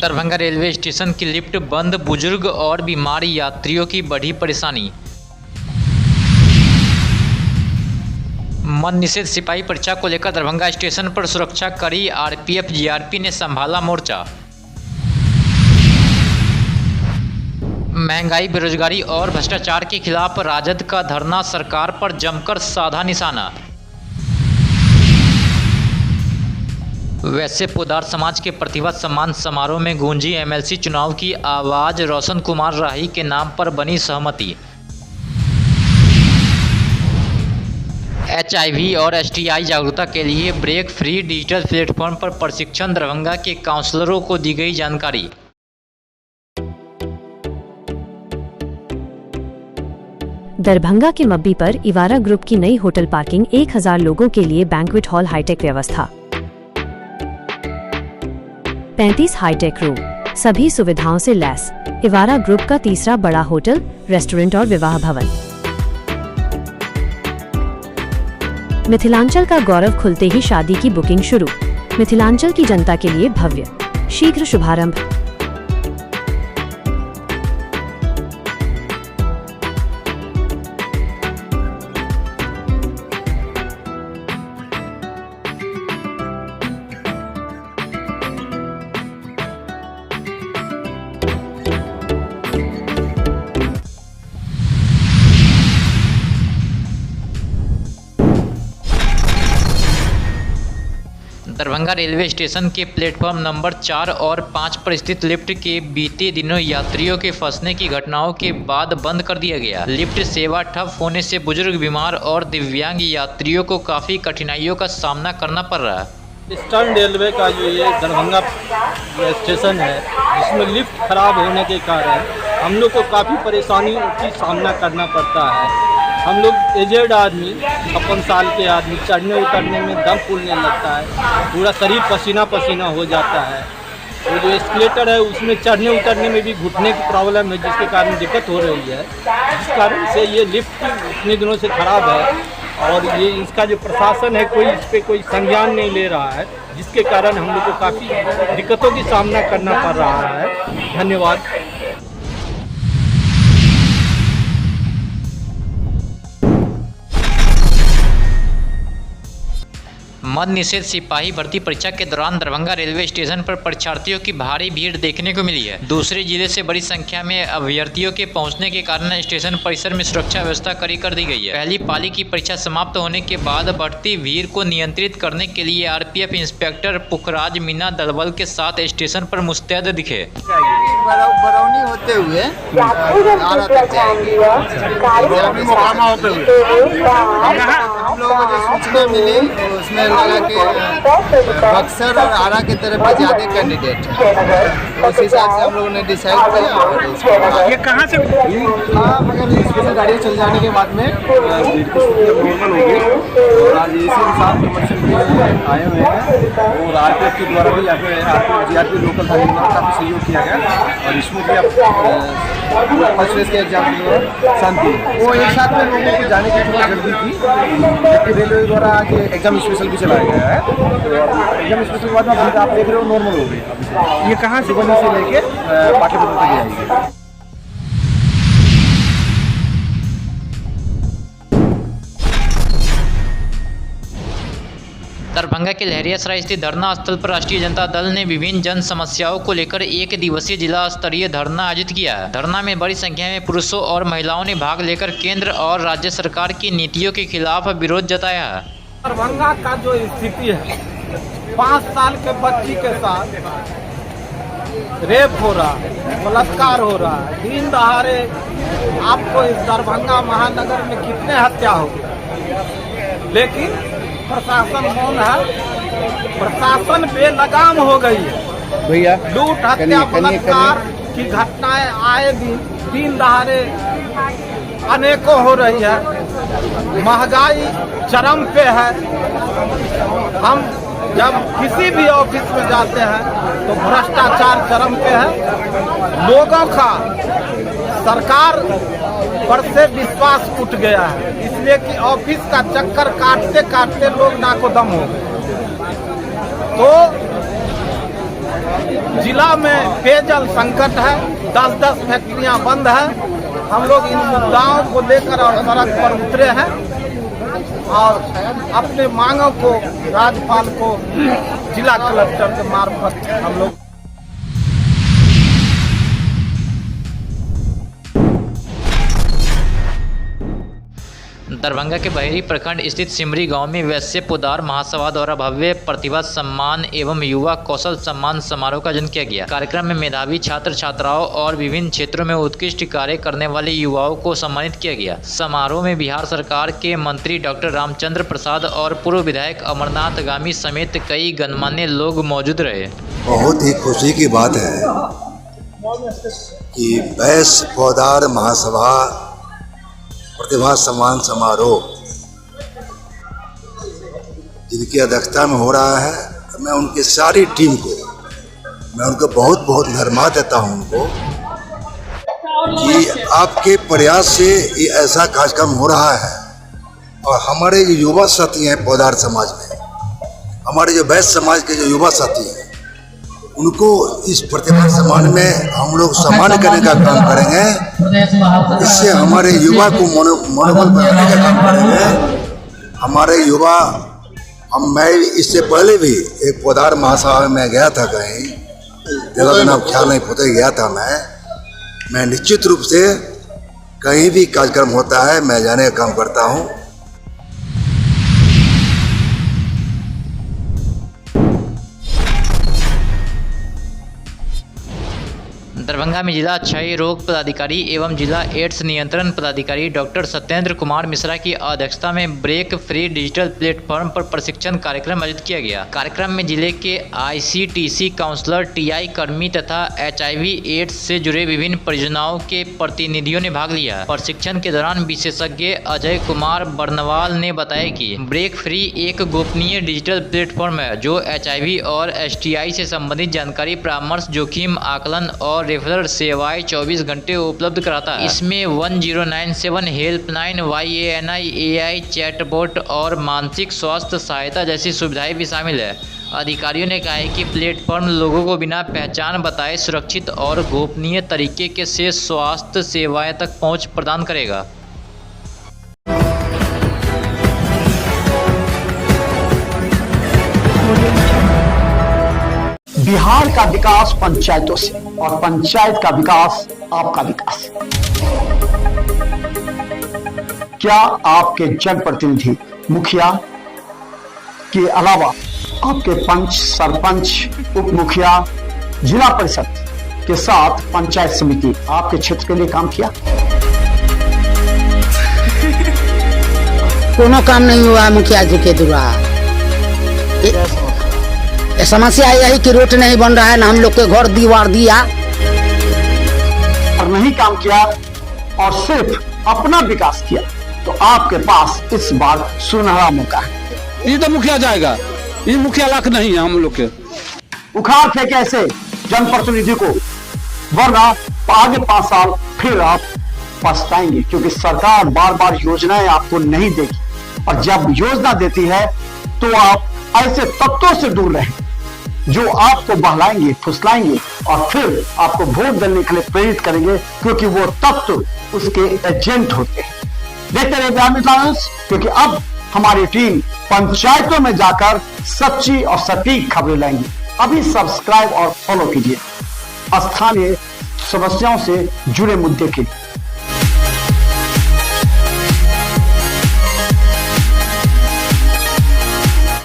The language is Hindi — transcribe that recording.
दरभंगा रेलवे स्टेशन की लिफ्ट बंद, बुजुर्ग और बीमार यात्रियों की बढ़ी परेशानी। मद्य निषेध सिपाही परीक्षा को लेकर दरभंगा स्टेशन पर सुरक्षा कड़ी, आरपीएफ जीआरपी ने संभाला मोर्चा। महंगाई, बेरोजगारी और भ्रष्टाचार के खिलाफ राजद का धरना, सरकार पर जमकर साधा निशाना। वैसे पोदार समाज के प्रतिभा सम्मान समारोह में गूंजी एमएलसी चुनाव की आवाज, रोशन कुमार राही के नाम पर बनी सहमति। एचआईवी और एसटीआई जागरूकता के लिए ब्रेक फ्री डिजिटल प्लेटफॉर्म पर प्रशिक्षण, दरभंगा के काउंसलरों को दी गई जानकारी। दरभंगा के मब्बी पर इवारा ग्रुप की नई होटल पार्किंग, 1000 लोगों के लिए बैंक्वेट हॉल, हाईटेक व्यवस्था, 35 हाईटेक रूम, सभी सुविधाओं से लैस। इवारा ग्रुप का तीसरा बड़ा होटल, रेस्टोरेंट और विवाह भवन। मिथिलांचल का गौरव, खुलते ही शादी की बुकिंग शुरू। मिथिलांचल की जनता के लिए भव्य, शीघ्र शुभारंभ। दरभंगा रेलवे स्टेशन के प्लेटफॉर्म नंबर 4 और 5 पर स्थित लिफ्ट के बीते दिनों यात्रियों के फंसने की घटनाओं के बाद बंद कर दिया गया। लिफ्ट सेवा ठप होने से बुजुर्ग, बीमार और दिव्यांग यात्रियों को काफ़ी कठिनाइयों का सामना करना पड़ रहा है। ईस्टर्न रेलवे का जो ये दरभंगा स्टेशन है, जिसमें लिफ्ट खराब होने के कारण हम लोग को काफ़ी परेशानियों का सामना करना पड़ता है। हम लोग एजेड आदमी, 56 साल के आदमी, चढ़ने उतरने में दम फूलने लगता है, पूरा शरीर पसीना पसीना हो जाता है। वो जो एस्केलेटर है उसमें चढ़ने उतरने में भी घुटने की प्रॉब्लम है, जिसके कारण दिक्कत हो रही है। जिस कारण से ये लिफ्ट इतने दिनों से खराब है और ये इसका जो प्रशासन है कोई इस पर कोई संज्ञान नहीं ले रहा है, जिसके कारण हम लोग को काफ़ी दिक्कतों की सामना करना पड़ रहा है। धन्यवाद। मद्य निषेध सिपाही भर्ती परीक्षा के दौरान दरभंगा रेलवे स्टेशन पर परीक्षार्थियों की भारी भीड़ देखने को मिली है। दूसरे जिले से बड़ी संख्या में अभ्यर्थियों के पहुंचने के कारण स्टेशन परिसर में सुरक्षा व्यवस्था कड़ी कर दी गई है। पहली पाली की परीक्षा समाप्त होने के बाद बढ़ती भीड़ को नियंत्रित करने के लिए आरपीएफ इंस्पेक्टर पुखराज मीना दलबल के साथ स्टेशन पर मुस्तैद दिखे। बरौनी होते हुए हम लोगों को जो सूचना मिली उसमें लगा कि बक्सर और आरा की तरफ में ज़्यादा कैंडिडेट है, तो उस हिसाब से हम लोगों ने डिसाइड किया। और ये कहाँ से मगर स्पेशल गाड़ियाँ चल जाने के बाद में नॉर्मल हो गई और आज इसी हिसाब कमर्शियल के आए हुए हैं और आरपीएफ के द्वारा भी आरपीएफ जीआरपी लोकल थाने द्वारा काफ़ी सहयोग किया गया और इसमें भी फर्स्ट फेज के एग्जाम के दौरान शांति वो एक साथ में लोगों को जाने की थोड़ी जल्दी थी, जबकि रेलवे द्वारा आज एग्जाम स्पेशल भी चलाया गया है। तो एग्जाम स्पेशल के बाद में आप देख रहे हो नॉर्मल हो गई। ये कहाँ से बनी से लेके पाटलिपुत्र तक जाएगी। दरभंगा के लहरियासराय स्थित धरना स्थल पर राष्ट्रीय जनता दल ने विभिन्न जन समस्याओं को लेकर एक दिवसीय जिला स्तरीय धरना आयोजित किया। धरना में बड़ी संख्या में पुरुषों और महिलाओं ने भाग लेकर केंद्र और राज्य सरकार की नीतियों के खिलाफ विरोध जताया। दरभंगा का जो स्थिति है, 5 साल के बच्ची के साथ रेप हो रहा है, बलात्कार हो रहा है, दिन दहाड़े आपको इस दरभंगा महानगर में कितने हत्या हो गए, लेकिन प्रशासन मौन है। प्रशासन बेलगाम हो गई है भैया। लूट, हत्या, बलात्कार की घटनाएं आए दिन दहाड़े अनेकों हो रही है। महंगाई चरम पे है। हम जब किसी भी ऑफिस में जाते हैं तो भ्रष्टाचार चरम पे है। लोगों का सरकार पर से विश्वास उठ गया है, इसलिए कि ऑफिस का चक्कर काटते काटते लोग नाको दम हो गए। तो जिला में पेयजल संकट है, 10-10 फैक्ट्रियां बंद है। हम लोग इन मुद्दाओं को लेकर और सड़क पर उतरे हैं और अपने मांगों को राज्यपाल को जिला कलेक्टर के मार्फत हम लोग दरभंगा के बहेरी प्रखंड स्थित सिमरी गांव में वैश्य पोदार महासभा द्वारा भव्य प्रतिभा सम्मान एवं युवा कौशल सम्मान समारोह का आयोजन किया गया। कार्यक्रम में मेधावी छात्र छात्राओं और विभिन्न क्षेत्रों में उत्कृष्ट कार्य करने वाले युवाओं को सम्मानित किया गया। समारोह में बिहार सरकार के मंत्री डॉक्टर रामचंद्र प्रसाद और पूर्व विधायक अमरनाथ गामी समेत कई गणमान्य लोग मौजूद रहे। बहुत ही खुशी की बात है कि वैश्य पोदार महासभा प्रतिभा सम्मान समारोह जिनकी अध्यक्षता में हो रहा है, मैं उनकी सारी टीम को मैं उनको बहुत बहुत धन्यवाद देता हूं उनको कि आपके प्रयास से ये ऐसा कार्यक्रम हो रहा है। और हमारे जो युवा साथी हैं पोदार समाज में, हमारे जो वैश्य समाज के जो युवा साथी हैं, उनको इस प्रतिभा सम्मान में हम लोग सम्मान करने का काम करेंगे। इससे हमारे युवा को मनोबल बनाने का काम करेंगे। हमारे युवा मैं इससे पहले भी एक पोदार महासभा में गया था, कहीं जगह का नाम ख्याल नहीं होते गया था मैं निश्चित रूप से कहीं भी कार्यक्रम होता है मैं जाने का काम करता हूँ। दरभंगा में जिला क्षय रोग पदाधिकारी एवं जिला एड्स नियंत्रण पदाधिकारी डॉक्टर सत्येंद्र कुमार मिश्रा की अध्यक्षता में ब्रेक फ्री डिजिटल प्लेटफॉर्म पर प्रशिक्षण कार्यक्रम आयोजित किया गया। कार्यक्रम में जिले के ICTC काउंसलर, TI कर्मी तथा HIV एड्स से जुड़े विभिन्न परियोजनाओं के प्रतिनिधियों ने भाग लिया। प्रशिक्षण के दौरान विशेषज्ञ अजय कुमार बर्नवाल ने बताया कि ब्रेक फ्री एक गोपनीय डिजिटल प्लेटफॉर्म है जो HIV और STI से संबंधित जानकारी, परामर्श, जोखिम आकलन और रेफरल सेवाएं 24 घंटे उपलब्ध कराता है। इसमें 1097 हेल्पलाइन, YANI, AI चैटबॉट और मानसिक स्वास्थ्य सहायता जैसी सुविधाएं भी शामिल है। अधिकारियों ने कहा है कि प्लेटफॉर्म लोगों को बिना पहचान बताए सुरक्षित और गोपनीय तरीके से स्वास्थ्य सेवाएं तक पहुंच प्रदान करेगा। बिहार का विकास पंचायतों से और पंचायत का विकास आपका विकास। क्या आपके जनप्रतिनिधि, मुखिया के अलावा आपके पंच, सरपंच, उप मुखिया, जिला परिषद के साथ पंचायत समिति आपके क्षेत्र के लिए काम किया? कोनो काम नहीं हुआ मुखिया जी के द्वारा। समस्या यही कि रोड नहीं बन रहा है, ना हम लोग के घर दीवार दिया और नहीं काम किया और सिर्फ अपना विकास किया, तो आपके पास इस बार सुनहरा मौका है। ये तो मुखिया जाएगा, ये मुखिया लाख नहीं है हम लोग के। उखाड़ फेंके ऐसे जनप्रतिनिधि को, वरना आगे 5 साल फिर आप पछताएंगे, क्योंकि सरकार बार बार योजनाएं आपको नहीं देगी। और जब योजना देती है तो आप ऐसे तत्वों से दूर रहें जो आपको बहलाएंगे, फुसलाएंगे और फिर आपको वोट देने के लिए प्रेरित करेंगे, क्योंकि वो तत्व उसके एजेंट होते हैं। देखते रहिए ग्रामीण टाइम्स, क्योंकि अब हमारी टीम पंचायतों में जाकर सच्ची और सटीक खबरें लाएंगी। अभी सब्सक्राइब और फॉलो कीजिए स्थानीय समस्याओं से जुड़े मुद्दे के लिए।